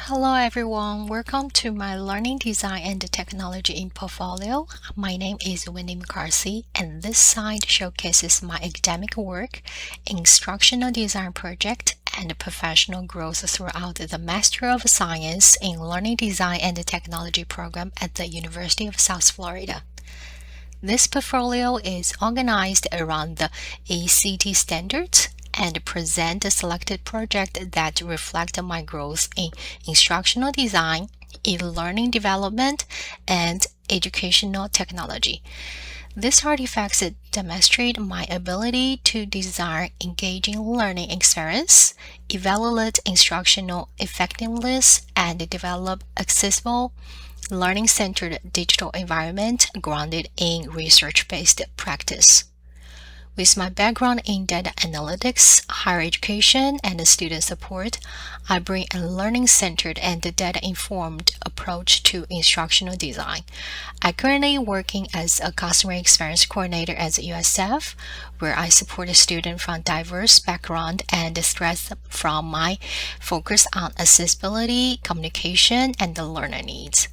Hello everyone, welcome to my Learning Design and Technology ePortfolio. My name is Wendy McCarthy and this site showcases my academic work, instructional design project, and professional growth throughout the Master of Science in Learning Design and Technology program at the University of South Florida. This portfolio is organized around the ACT standards and present a selected project that reflect my growth in instructional design, e-learning development, and educational technology. These artifacts demonstrate my ability to design engaging learning experience, evaluate instructional effectiveness, and develop accessible learning-centered digital environment grounded in research-based practice. With my background in data analytics, higher education, and student support, I bring a learning-centered and data-informed approach to instructional design. I currently working as a customer experience coordinator at USF, where I support students from diverse backgrounds and stress from my focus on accessibility, communication, and the learner needs.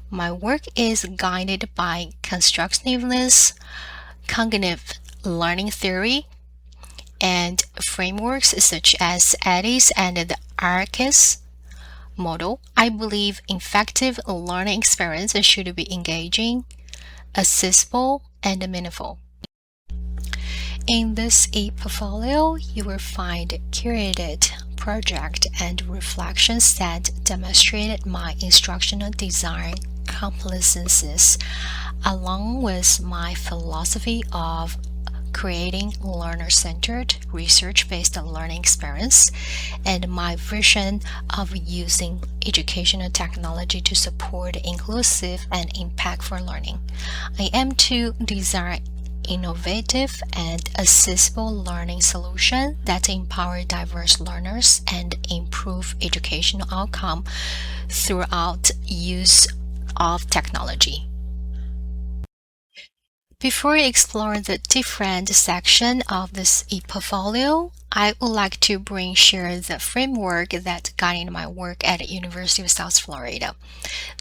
My work is guided by constructiveness, cognitive learning theory, and frameworks such as ADDIS and the ARCIS model. I believe effective learning experience should be engaging, accessible, and meaningful. In this ePortfolio, you will find curated project and reflections that demonstrated my instructional design competencies, along with my philosophy of creating learner-centered, research-based learning experience, and my vision of using educational technology to support inclusive and impactful learning. I aim to design innovative and accessible learning solutions that empower diverse learners and improve educational outcome throughout use of technology. Before we explore the different section of this ePortfolio, I would like to share the framework that guided my work at the University of South Florida.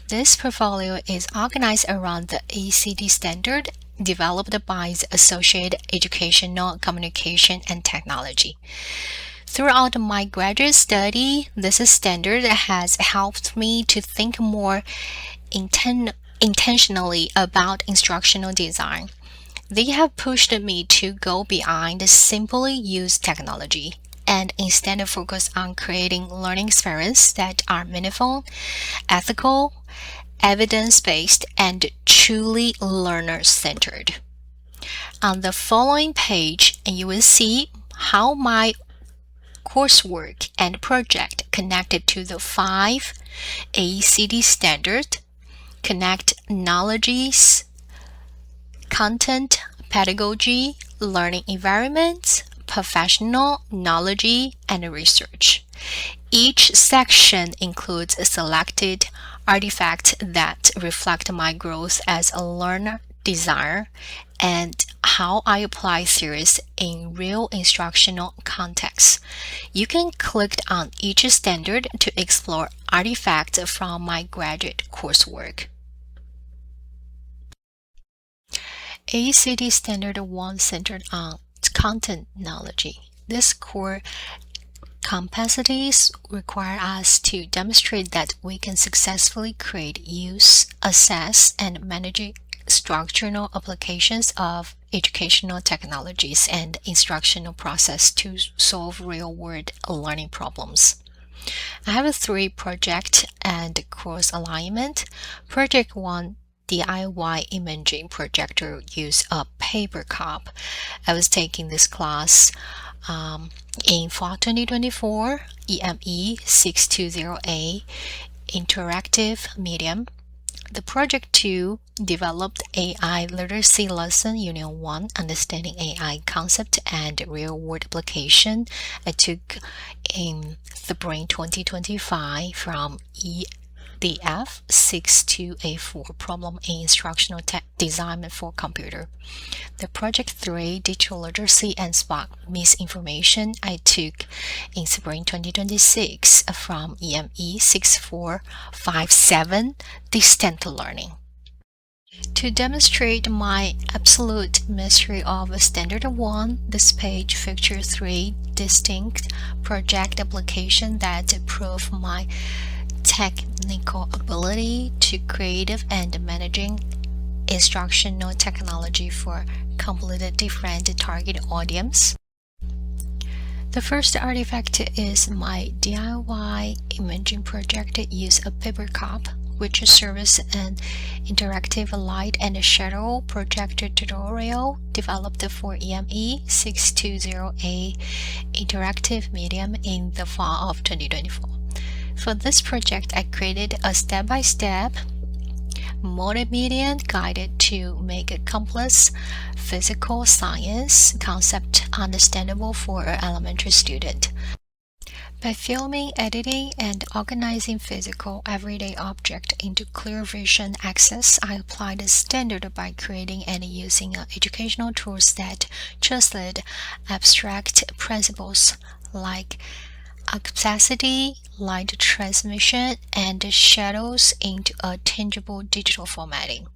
This portfolio is organized around the ACT standard developed by the Associated Educational Communication and Technology. Throughout my graduate study, this standard has helped me to think more intentionally about instructional design. They have pushed me to go beyond simply use technology and instead focus on creating learning experiences that are meaningful, ethical, evidence-based, and truly learner-centered. On the following page, you will see how my coursework and project connected to the 5 ACT standards connect knowledges, content, pedagogy, learning environments, professional knowledge, and research. Each section includes a selected artifacts that reflect my growth as a learner designer and how I apply theories in real instructional contexts. You can click on each standard to explore artifacts from my graduate coursework. ACT Standard 1 centered on content knowledge. This core competencies require us to demonstrate that we can successfully create, use, assess, and manage structural applications of educational technologies and instructional process to solve real-world learning problems. I have 3 project and course alignment. Project 1, DIY imaging projector use a paper cup. I was taking this class in fall 2024, EME 620A, interactive medium. The project 2 developed AI literacy lesson unit 1, understanding AI concept and real-world application. I took in the Brain 2025 from DF62A4 problem in instructional design for computer. The Project 3 Digital Literacy and Spot Misinformation I took in spring 2026 from EME 6457 Distant Learning. To demonstrate my absolute mastery of Standard 1, this page features 3 distinct project applications that prove my technical ability to creative and managing instructional technology for completely different target audience. The first artifact is my DIY imaging project. Use a paper cup, which serves an interactive light and shadow projector tutorial developed for EME 620A interactive medium in the fall of 2024. For this project, I created a step-by-step multimedia guide to make a complex physical science concept understandable for an elementary student. By filming, editing, and organizing physical everyday objects into clear vision access, I applied the standard by creating and using educational tools that translate abstract principles like opacity, light transmission, and shadows into a tangible digital formatting.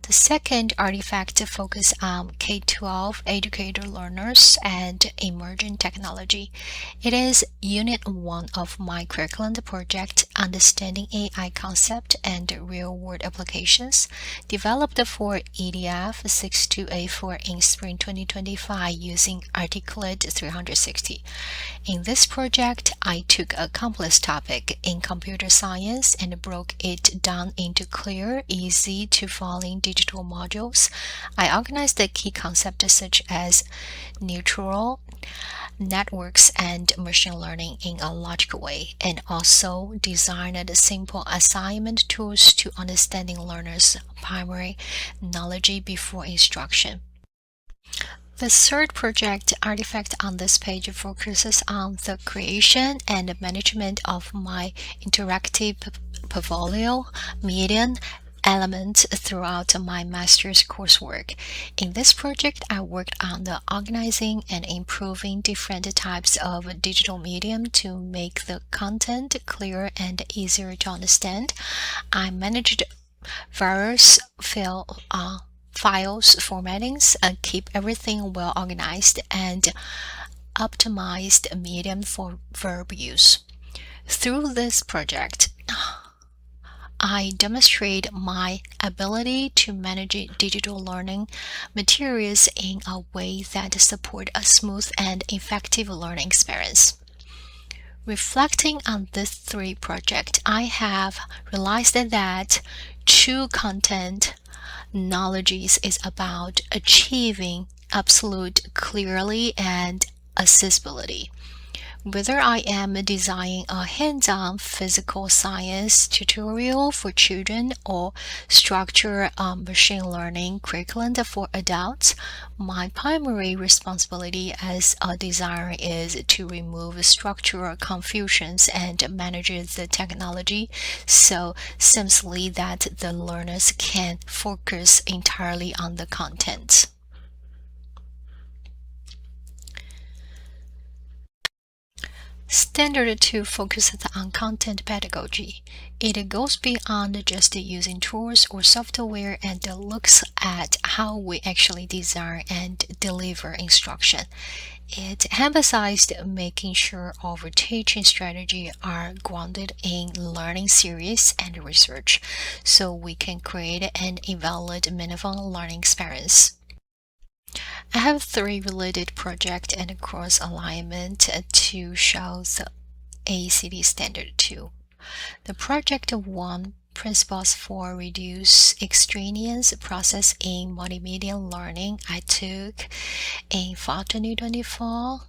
The second artifact focuses on K-12 educator learners and emerging technology. It is Unit 1 of my curriculum project, Understanding AI Concept and Real-World Applications, developed for EDF 62A4 in spring 2025 using Articulate 360. In this project, I took a complex topic in computer science and broke it down into clear, easy-to-follow digital modules. I organized the key concepts such as neural networks and machine learning in a logical way, and also designed simple assignment tools to understanding learners' primary knowledge before instruction. The third project artifact on this page focuses on the creation and management of my interactive portfolio medium elements throughout my master's coursework. In this project, I worked on the organizing and improving different types of digital medium to make the content clearer and easier to understand. I managed various files formattings and keep everything well organized and optimized medium for verb use. Through this project, I demonstrate my ability to manage digital learning materials in a way that support a smooth and effective learning experience. Reflecting on these 3 projects, I have realized that true content knowledge is about achieving absolute clarity and accessibility. Whether I am designing a hands-on physical science tutorial for children or structured machine learning curriculum for adults, my primary responsibility as a designer is to remove structural confusions and manage the technology so seamlessly that the learners can focus entirely on the content. Standard 2 focuses on content pedagogy. It goes beyond just using tools or software and looks at how we actually design and deliver instruction. It emphasized making sure our teaching strategy are grounded in learning series and research, so we can create and evaluate meaningful learning experience. I have 3 related projects and cross alignment to show the ACD Standard 2. The Project 1 Principles for Reduce Extraneous Process in Multimedia Learning I took in fall 2024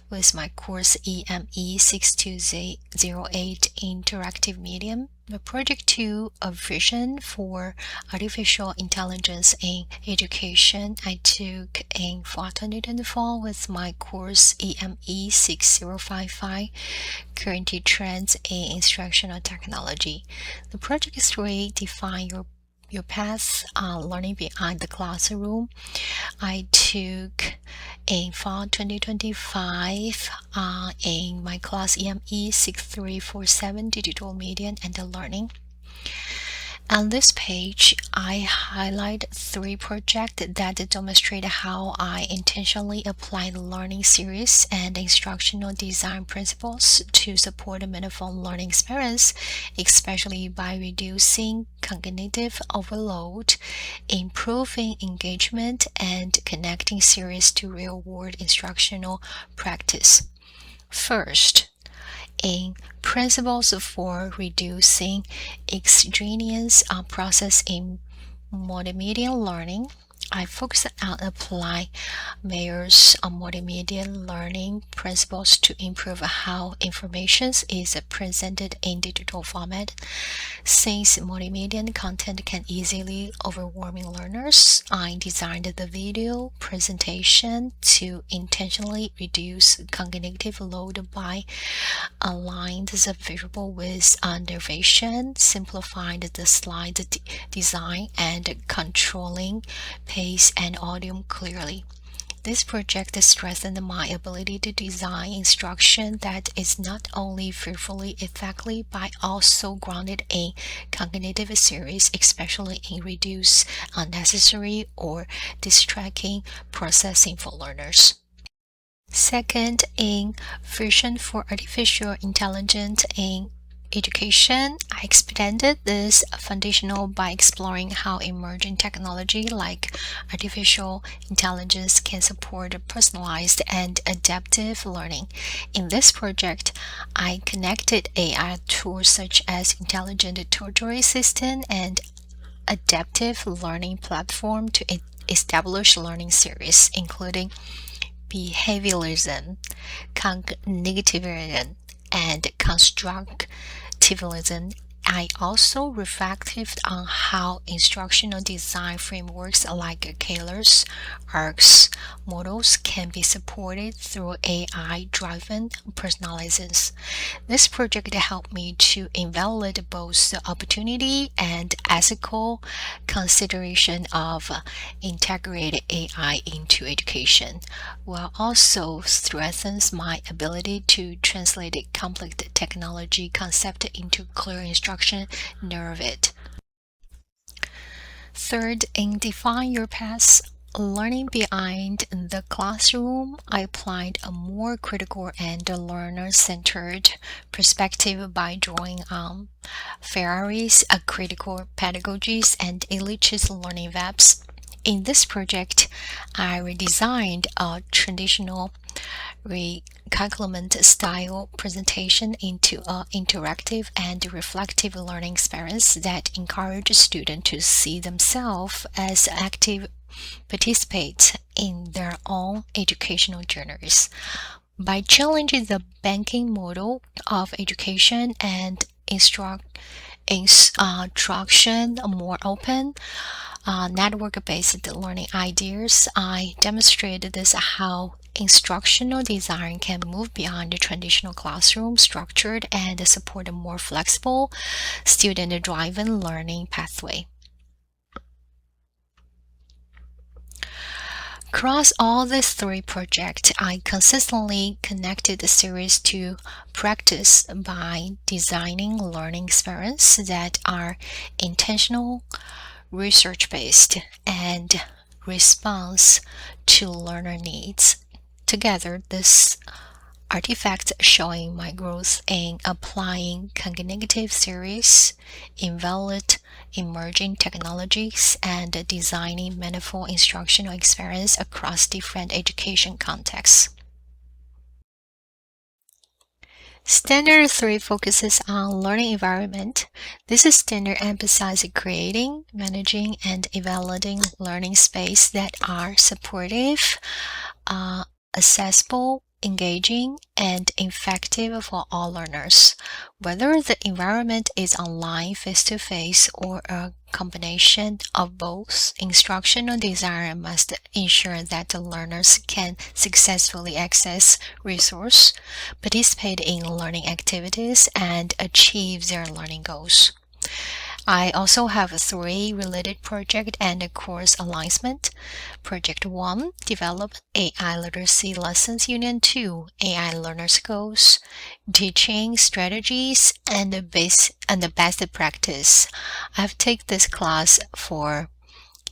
with my course EME6208 Interactive Medium. The Project 2 of Vision for Artificial Intelligence in Education I took in fall 2024 with my course EME6055 Current Trends in Instructional Technology. The Project 3 define your path learning beyond the classroom. I took in fall 2025 in my class EME6347 Digital Media and Learning. On this page, I highlight 3 projects that demonstrate how I intentionally apply the learning series and instructional design principles to support a meaningful learning experience, especially by reducing cognitive overload, improving engagement, and connecting series to real-world instructional practice. First, in Principles for Reducing Extraneous Process in Multimedia Learning, I focus on applying Mayer's multimedia learning principles to improve how information is presented in digital format. Since multimedia content can easily overwhelm learners, I designed the video presentation to intentionally reduce cognitive load by aligning the visual with narration, simplifying the slide design, and controlling pace and audio clearly. This project strengthened my ability to design instruction that is not only visually effective but also grounded in cognitive series, especially in reduce unnecessary or distracting processing for learners. Second, in Vision for Artificial Intelligence in Education, I expanded this foundational by exploring how emerging technology like artificial intelligence can support personalized and adaptive learning. In this project, I connected AI tools such as intelligent tutoring system and adaptive learning platform to establish learning series, including behavioralism, cognitivism, and constructivism. I also reflected on how instructional design frameworks like Keyless ARCS models can be supported through AI-driven personalizations. This project helped me to evaluate both the opportunity and ethical consideration of integrated AI into education, while also strengthens my ability to translate complex technology concept into clear instruction narrative. Third, in Define Your Path, learning beyond the classroom, I applied a more critical and learner-centered perspective by drawing on Ferrari's critical pedagogies and Illich's learning webs. In this project, I redesigned a traditional recalculament style presentation into an interactive and reflective learning experience that encourages students to see themselves as active participate in their own educational journeys. By challenging the banking model of education and instruction more open, network-based learning ideas, I demonstrated this how instructional design can move beyond the traditional classroom structure and support a more flexible, student-driven learning pathway. Across all these 3 projects, I consistently connected the series to practice by designing learning experiences that are intentional, research-based, and response to learner needs. Together, this artifact showing my growth in applying cognitive series, evaluate emerging technologies, and designing meaningful instructional experience across different education contexts. Standard 3 focuses on learning environment. This standard emphasizes creating, managing, and evaluating learning space that are supportive, accessible, engaging, and effective for all learners. Whether the environment is online, face-to-face, or a combination of both, instructional design must ensure that the learners can successfully access resources, participate in learning activities, and achieve their learning goals. I also have 3 related project and a course alignment. Project 1, develop AI literacy lessons. Unit 2, AI learner skills, teaching strategies, and the best practice. I've taken this class for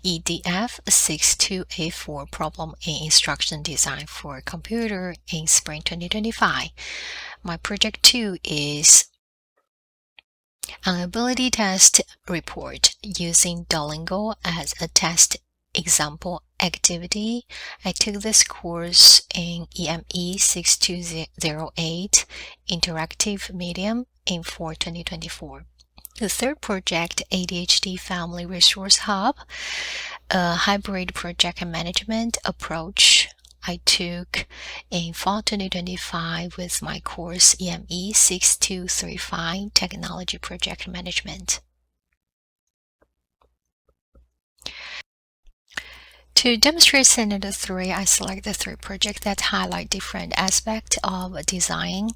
EDF 6284 problem in instruction design for computer in spring 2025. My project 2 is an ability test report using Duolingo as a test example activity. I took this course in EME 6208 Interactive Medium in fall 2024. The third project, ADHD Family Resource Hub, a hybrid project management approach I took in fall 2025 with my course EME 6235 Technology Project Management. To demonstrate Standard 3, I select the 3 projects that highlight different aspects of designing,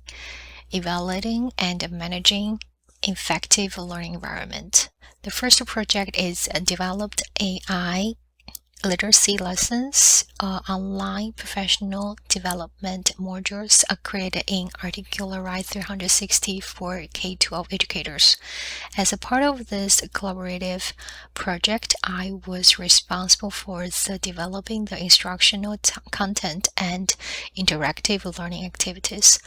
evaluating, and managing effective learning environment. The first project is developed AI literacy lessons. Online professional development modules are created in Articularized 360 for K-12 educators. As a part of this collaborative project, I was responsible for developing the instructional content and interactive learning activities.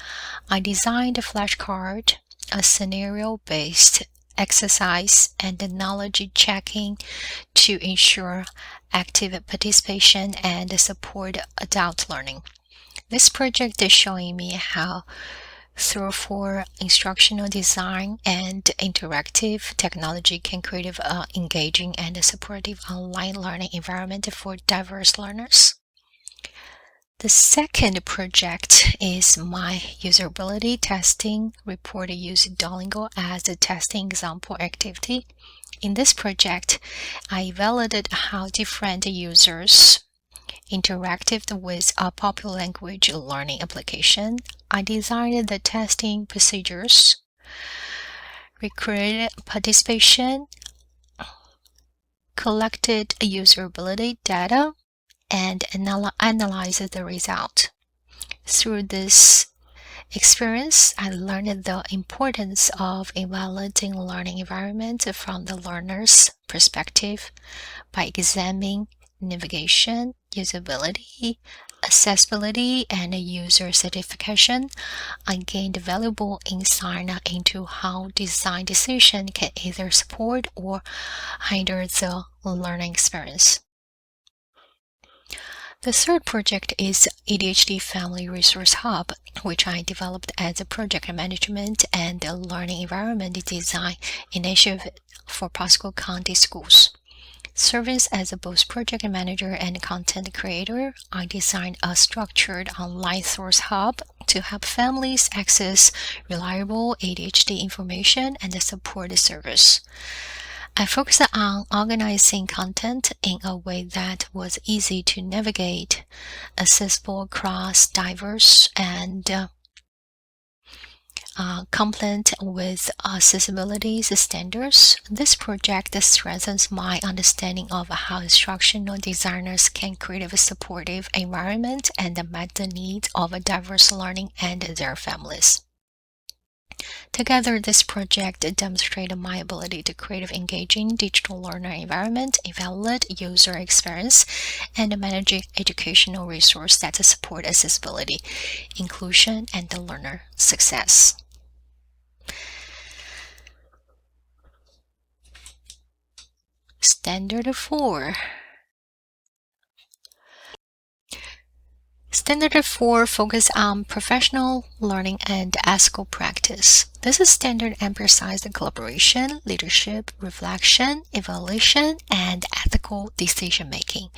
I designed a flashcard, a scenario-based exercise, and knowledge checking to ensure active participation and support adult learning. This project is showing me how through instructional design and interactive technology can create an engaging and supportive online learning environment for diverse learners. The second project is my usability testing report using Duolingo as a testing example activity. In this project, I evaluated how different users interacted with a popular language learning application. I designed the testing procedures, recruited participation, collected usability data, and analyzed the result. Through this experience, I learned the importance of evaluating learning environment from the learner's perspective by examining navigation, usability, accessibility, and user certification. I gained valuable insight into how design decision can either support or hinder the learning experience. The third project is ADHD Family Resource Hub, which I developed as a project management and a learning environment design initiative for Pasco County schools. Serving as both project manager and content creator, I designed a structured online source hub to help families access reliable ADHD information and support service. I focused on organizing content in a way that was easy to navigate, accessible across diverse and compliant with accessibility standards. This project strengthens my understanding of how instructional designers can create a supportive environment and meet the needs of diverse learning and their families. Together, this project demonstrated my ability to create engaging digital learner environment, evaluate user experience, and manage educational resources that support accessibility, inclusion, and learner success. Standard Standard 4 focus on professional learning and ethical practice. This standard emphasizes collaboration, leadership, reflection, evaluation, and ethical decision-making.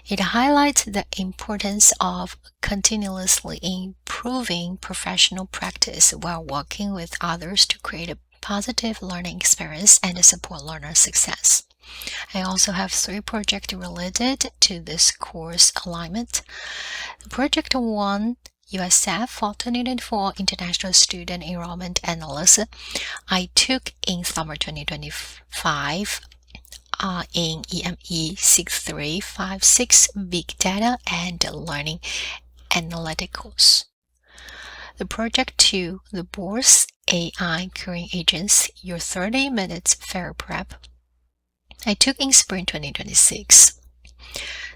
It highlights the importance of continuously improving professional practice while working with others to create a positive learning experience and support learner success. I also have 3 projects related to this course alignment. Project 1, USF for 2024 International Student Enrollment Analysis, I took in summer 2025 in EME 6356 Big Data and Learning Analyticals. The Project 2, the BORS AI Career Agents, your 30 minutes fair prep, I took in spring 2026.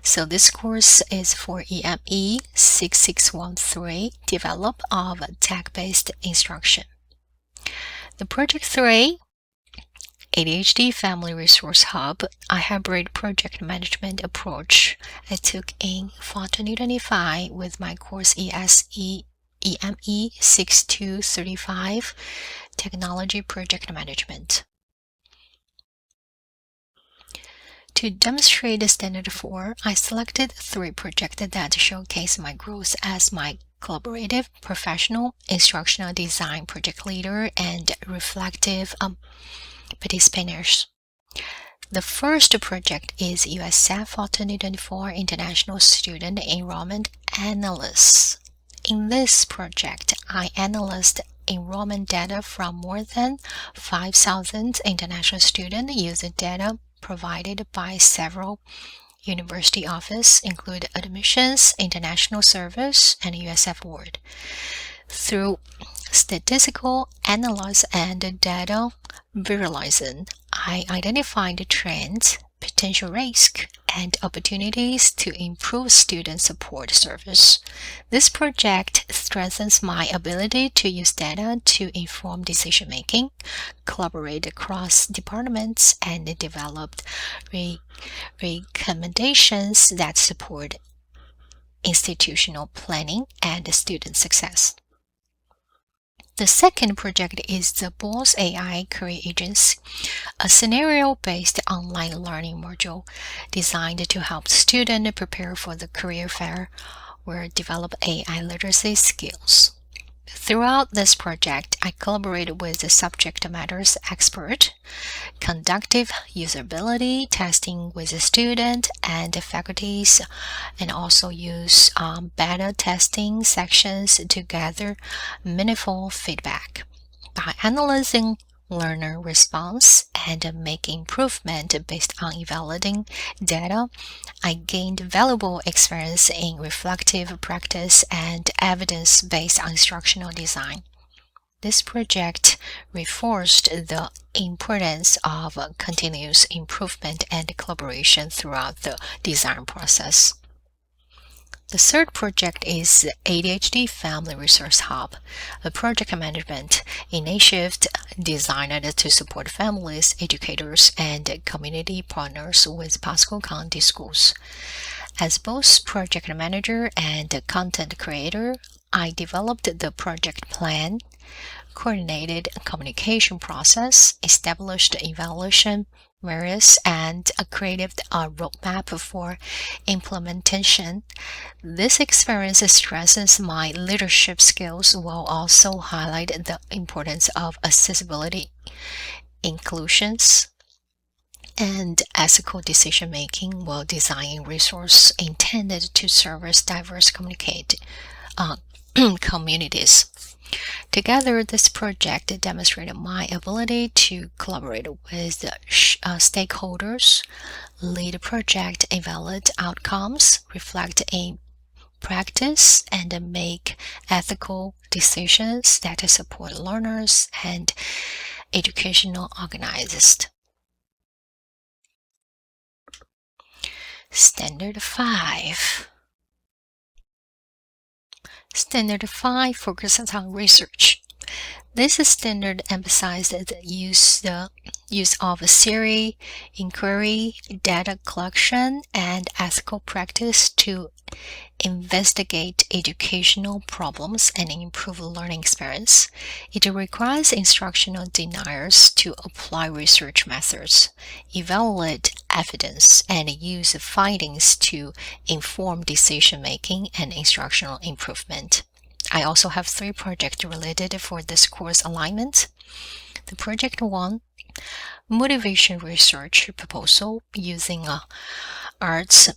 So this course is for EME 6613, Develop of Tech-Based Instruction. The Project 3, ADHD Family Resource Hub, a hybrid project management approach I took in fall 2025 with my course EME 6235, Technology Project Management. To demonstrate the Standard 4, I selected 3 projects that showcase my growth as my collaborative, professional, instructional design project leader and reflective participants. The first project is USF for 2024 International Student Enrollment Analysis. In this project, I analyzed enrollment data from more than 5,000 international students using data provided by several university offices, including admissions, international service, and USF Word. Through statistical analysis and data visualization, I identified trends, potential risks, and opportunities to improve student support service. This project strengthens my ability to use data to inform decision-making, collaborate across departments, and develop recommendations that support institutional planning and student success. The second project is the BOSS AI Career Agents, a scenario-based online learning module designed to help students prepare for the career fair or develop AI literacy skills. Throughout this project, I collaborated with the subject matters expert, conducted usability testing with the student and the faculties, and also use beta testing sections to gather meaningful feedback. By analyzing learner response and make improvement based on evaluating data, I gained valuable experience in reflective practice and evidence-based instructional design. This project reinforced the importance of continuous improvement and collaboration throughout the design process. The third project is the ADHD Family Resource Hub, a project management initiative designed to support families, educators, and community partners with Pasco County schools. As both project manager and content creator, I developed the project plan, coordinated communication process, established evaluation areas, and created a roadmap for implementation. This experience stresses my leadership skills while also highlighting the importance of accessibility, inclusions, and ethical decision-making while designing resources intended to service diverse communities. Together, this project demonstrated my ability to collaborate with stakeholders, lead project, evaluate outcomes, reflect in practice, and make ethical decisions that support learners and educational organizers. Standard 5. Standard 5 focuses on research. This standard emphasizes the use of a theory, inquiry, data collection, and ethical practice to investigate educational problems and improve learning experience. It requires instructional designers to apply research methods, evaluate evidence, and use findings to inform decision-making and instructional improvement. I also have 3 projects related for this course alignment. The project 1, motivation research proposal using a arts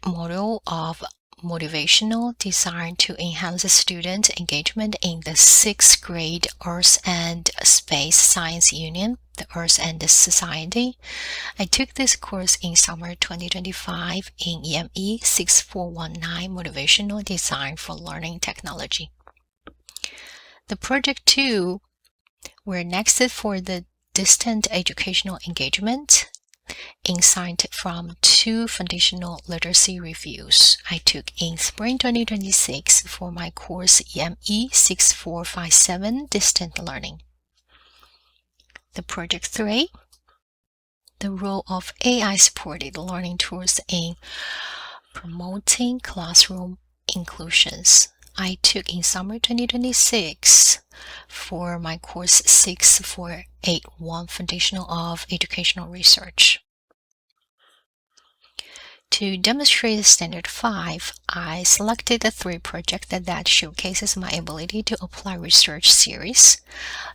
model of motivational design to enhance student engagement in the 6th grade Earth and Space Science Union, the Earth and Society. I took this course in summer 2025 in EME 6419 Motivational Design for Learning Technology. The project 2 were next for the distant educational engagement. Insight from 2 foundational literacy reviews I took in spring 2026 for my course EME 6457 Distant Learning. The project 3, the role of AI-supported learning tools in promoting classroom inclusions. I took in summer 2026 for my course 6481 Foundational of Educational Research. To demonstrate standard 5, I selected the 3 projects that showcases my ability to apply research series,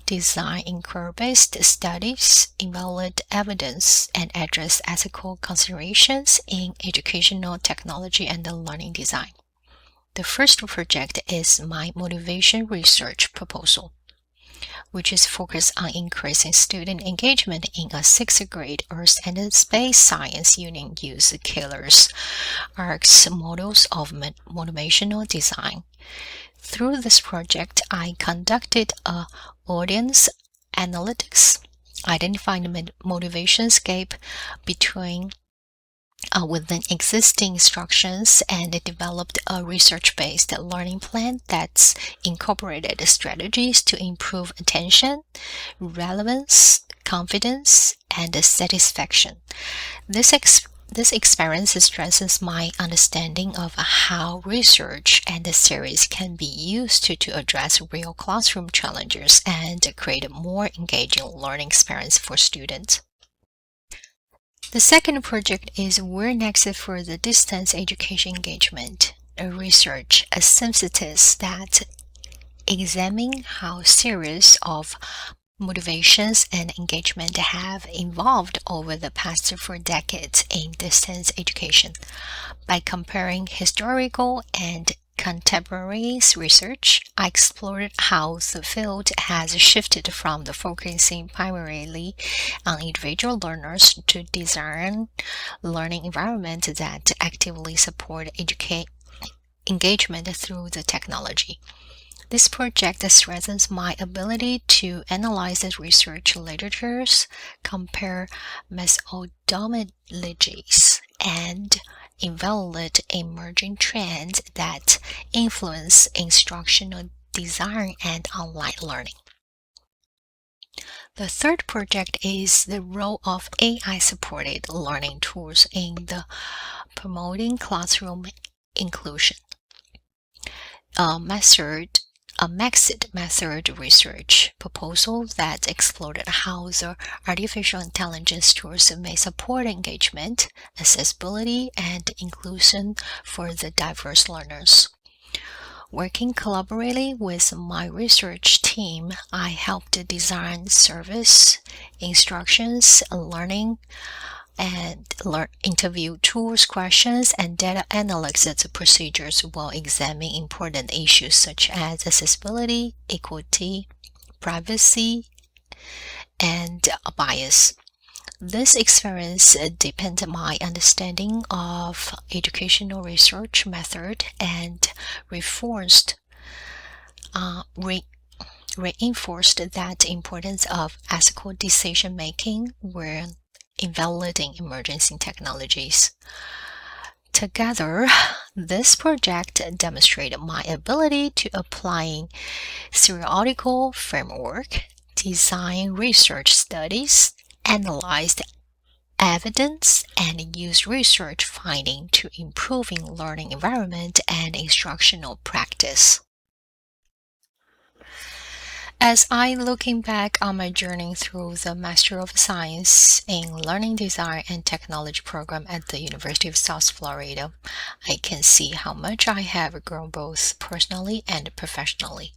design inquiry-based studies, evaluate evidence, and address ethical considerations in educational technology and learning design. The first project is my motivation research proposal, which is focused on increasing student engagement in a 6th grade Earth and Space Science Union use Keller's ARC's models of motivational design. Through this project, I conducted a audience analytics, identifying the motivation gap within existing instructions, and developed a research-based learning plan that's incorporated strategies to improve attention, relevance, confidence, and satisfaction. This experience strengthens my understanding of how research and the series can be used to address real classroom challenges and create a more engaging learning experience for students. The second project is We're Next for the Distance Education Engagement, a research synthesis that examines how series of motivations and engagement have evolved over the past 4 decades in distance education. By comparing historical and contemporary research, I explored how the field has shifted from the focusing primarily on individual learners to design learning environments that actively support engagement through the technology. This project strengthens my ability to analyze the research literatures, compare methodologies, and evaluate emerging trends that influence instructional design and online learning. The third project is the role of AI-supported learning tools in the promoting classroom inclusion. A mixed method research proposal that explored how the artificial intelligence tools may support engagement, accessibility, and inclusion for the diverse learners. Working collaboratively with my research team, I helped design service, instructions, learning, and interview tools, questions, and data analysis procedures while examining important issues such as accessibility, equity, privacy, and bias. This experience deepened my understanding of educational research method and reinforced that importance of ethical decision-making when evaluating emerging technologies. Together, this project demonstrated my ability to applying theoretical framework, design research studies, analyze evidence, and use research finding to improving learning environment and instructional practice. As I looking back on my journey through the Master of Science in Learning Design and Technology program at the University of South Florida, I can see how much I have grown both personally and professionally.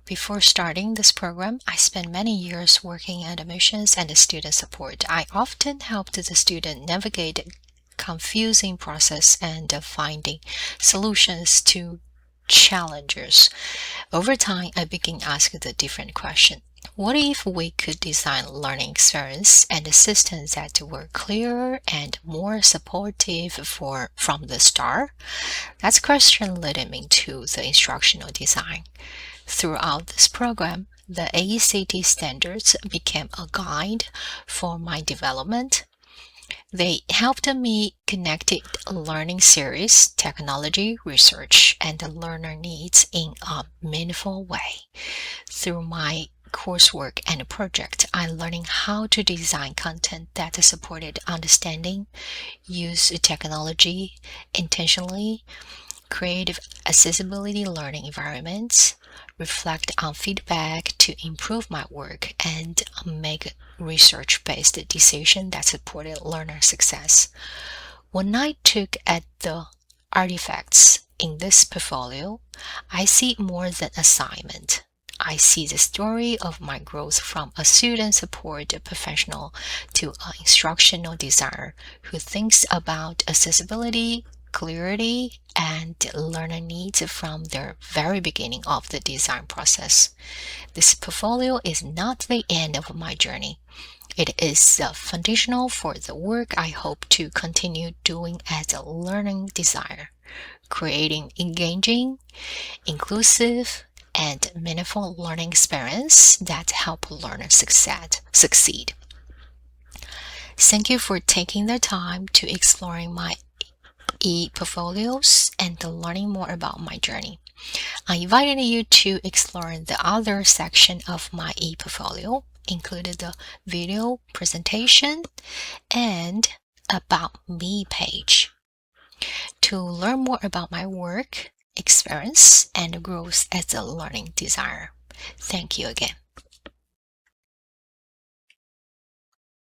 Before starting this program, I spent many years working in admissions and student support. I often helped the student navigate confusing process and finding solutions to challenges. Over time, I began asking the different question. What if we could design learning experience and systems that were clearer and more supportive from the start? That question led me to the instructional design. Throughout this program, the AECT standards became a guide for my development. They helped me connect learning series, technology, research, and the learner needs in a meaningful way. Through my coursework and project, I learned how to design content that supported understanding, use technology intentionally, creative accessibility learning environments, reflect on feedback to improve my work, and make research-based decisions that supported learner success. When I look at the artifacts in this portfolio, I see more than assignment. I see the story of my growth from a student support professional to an instructional designer who thinks about accessibility, clarity, and learner needs from the very beginning of the design process. This portfolio is not the end of my journey. It is foundational for the work I hope to continue doing as a learning designer, creating engaging, inclusive, and meaningful learning experience that help learners succeed. Thank you for taking the time to exploring my ePortfolios and learning more about my journey. I invited you to explore the other section of my ePortfolio, including the video presentation and About Me page. To learn more about my work, experience, and growth as a learning designer. Thank you again.